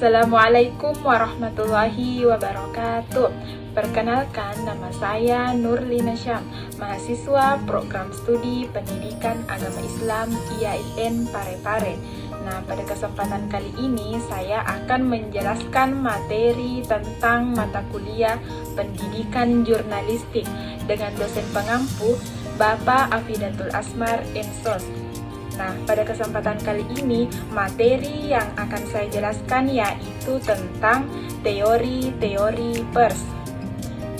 Assalamualaikum warahmatullahi wabarakatuh. Perkenalkan, nama saya Nurlina Syam, mahasiswa program studi Pendidikan Agama Islam IAIN Parepare. Nah, pada kesempatan kali ini saya akan menjelaskan materi tentang mata kuliah Pendidikan Jurnalistik dengan dosen pengampu Bapak Afidatul Asmar Ensos. Nah, pada kesempatan kali ini, materi yang akan saya jelaskan yaitu tentang teori-teori pers.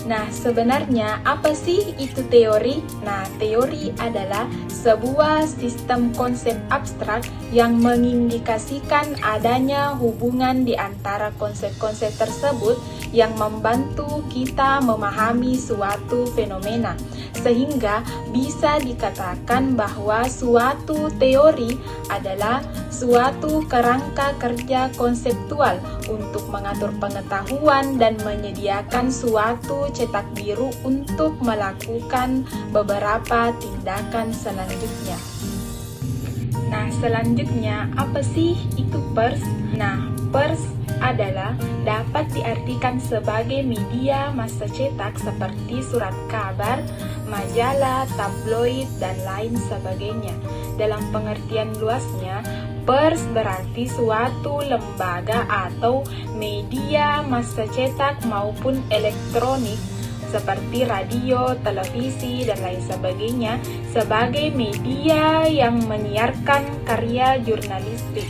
Nah, sebenarnya apa sih itu teori? Nah, teori adalah sebuah sistem konsep abstrak yang mengindikasikan adanya hubungan di antara konsep-konsep tersebut yang membantu kita memahami suatu fenomena, sehingga bisa dikatakan bahwa suatu teori adalah suatu kerangka kerja konseptual untuk mengatur pengetahuan dan menyediakan suatu cetak biru untuk melakukan beberapa tindakan selanjutnya. Nah, selanjutnya apa sih itu pers? Nah, pers adalah dapat diartikan sebagai media massa cetak seperti surat kabar, majalah, tabloid, dan lain sebagainya. Dalam pengertian luasnya, pers berarti suatu lembaga atau media massa cetak maupun elektronik seperti radio, televisi, dan lain sebagainya sebagai media yang menyiarkan karya jurnalistik.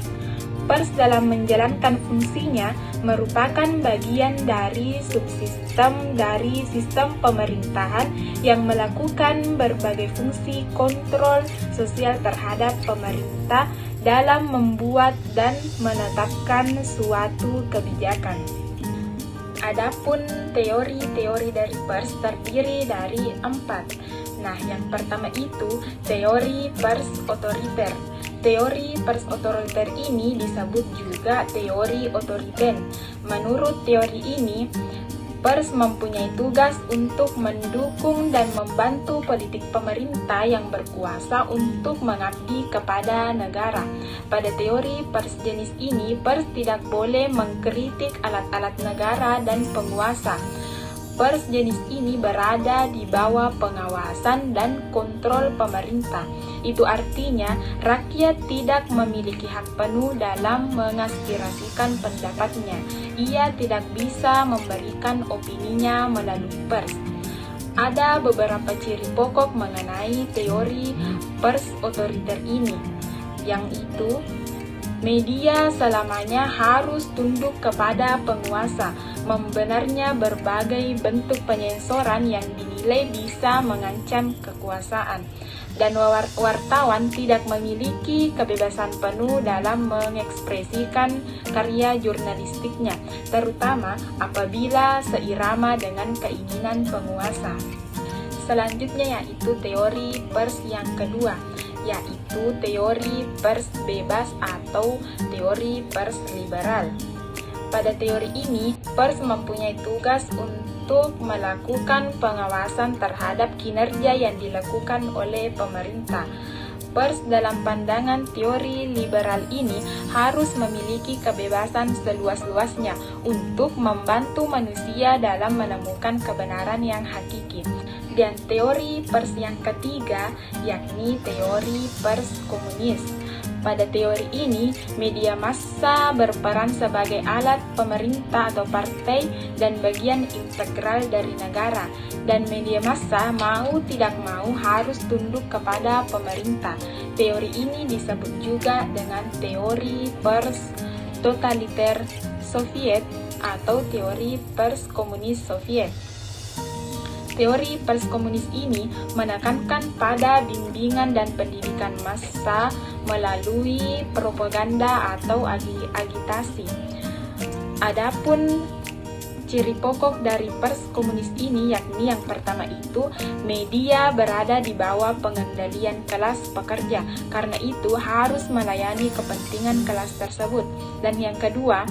Pers dalam menjalankan fungsinya merupakan bagian dari subsistem dari sistem pemerintahan yang melakukan berbagai fungsi kontrol sosial terhadap pemerintah dalam membuat dan menetapkan suatu kebijakan. Adapun teori-teori dari pers terdiri dari 4. Nah, yang pertama itu teori pers otoriter. Teori pers otoriter ini disebut juga teori otoriten. Menurut teori ini, pers mempunyai tugas untuk mendukung dan membantu politik pemerintah yang berkuasa untuk mengabdi kepada negara. Pada teori pers jenis ini, pers tidak boleh mengkritik alat-alat negara dan penguasa. Pers jenis ini berada di bawah pengawasan dan kontrol pemerintah. Itu artinya rakyat tidak memiliki hak penuh dalam mengaspirasikan pendapatnya. Ia tidak bisa memberikan opininya melalui pers. Ada beberapa ciri pokok mengenai teori pers otoriter ini, yang itu media selamanya harus tunduk kepada penguasa, membenarnya berbagai bentuk penyensoran yang dinilai bisa mengancam kekuasaan, dan wartawan tidak memiliki kebebasan penuh dalam mengekspresikan karya jurnalistiknya, terutama apabila seirama dengan keinginan penguasa. Selanjutnya yaitu teori pers yang kedua, yaitu teori pers bebas atau teori pers liberal. Pada teori ini, pers mempunyai tugas untuk melakukan pengawasan terhadap kinerja yang dilakukan oleh pemerintah. Pers dalam pandangan teori liberal ini harus memiliki kebebasan seluas-luasnya untuk membantu manusia dalam menemukan kebenaran yang hakiki. Dan teori pers yang ketiga yakni teori pers komunis. Pada teori ini, media massa berperan sebagai alat pemerintah atau partai dan bagian integral dari negara, dan media massa mau tidak mau harus tunduk kepada pemerintah. Teori ini disebut juga dengan teori pers totaliter Soviet atau teori pers komunis Soviet. Teori pers komunis ini menekankan pada bimbingan dan pendidikan massa melalui propaganda atau agitasi. Adapun ciri pokok dari pers komunis ini yakni yang pertama itu media berada di bawah pengendalian kelas pekerja, karena itu harus melayani kepentingan kelas tersebut. Dan yang kedua,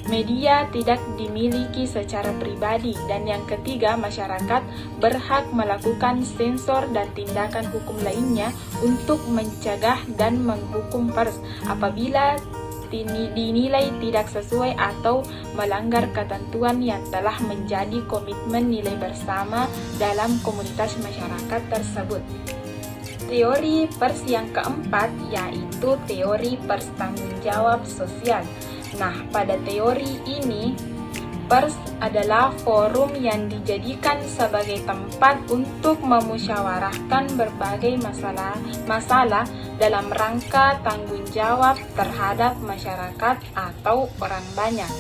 media tidak dimiliki secara pribadi. Dan yang ketiga, masyarakat berhak melakukan sensor dan tindakan hukum lainnya untuk mencegah dan menghukum pers apabila dinilai tidak sesuai atau melanggar ketentuan yang telah menjadi komitmen nilai bersama dalam komunitas masyarakat tersebut. Teori PERS yang keempat yaitu teori PERS tanggung jawab sosial. Nah, pada teori ini PERS adalah forum yang dijadikan sebagai tempat untuk memusyawarahkan berbagai masalah dalam rangka tanggung jawab terhadap masyarakat atau orang banyak.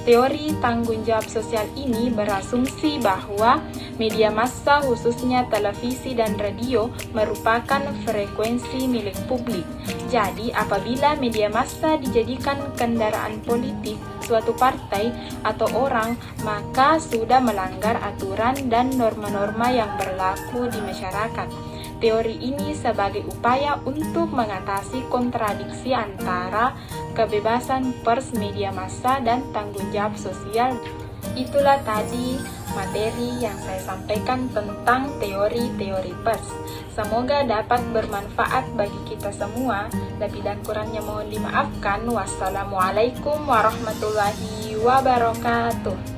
Teori tanggung jawab sosial ini berasumsi bahwa media massa khususnya televisi dan radio merupakan frekuensi milik publik. Jadi apabila media massa dijadikan kendaraan politik suatu partai atau orang, maka sudah melanggar aturan dan norma-norma yang berlaku di masyarakat. Teori ini sebagai upaya untuk mengatasi kontradiksi antara kebebasan pers, media massa, dan tanggung jawab sosial. Itulah tadi materi yang saya sampaikan tentang teori-teori pers. Semoga dapat bermanfaat bagi kita semua. Lebih dan kurangnya mohon dimaafkan. Wassalamualaikum warahmatullahi wabarakatuh.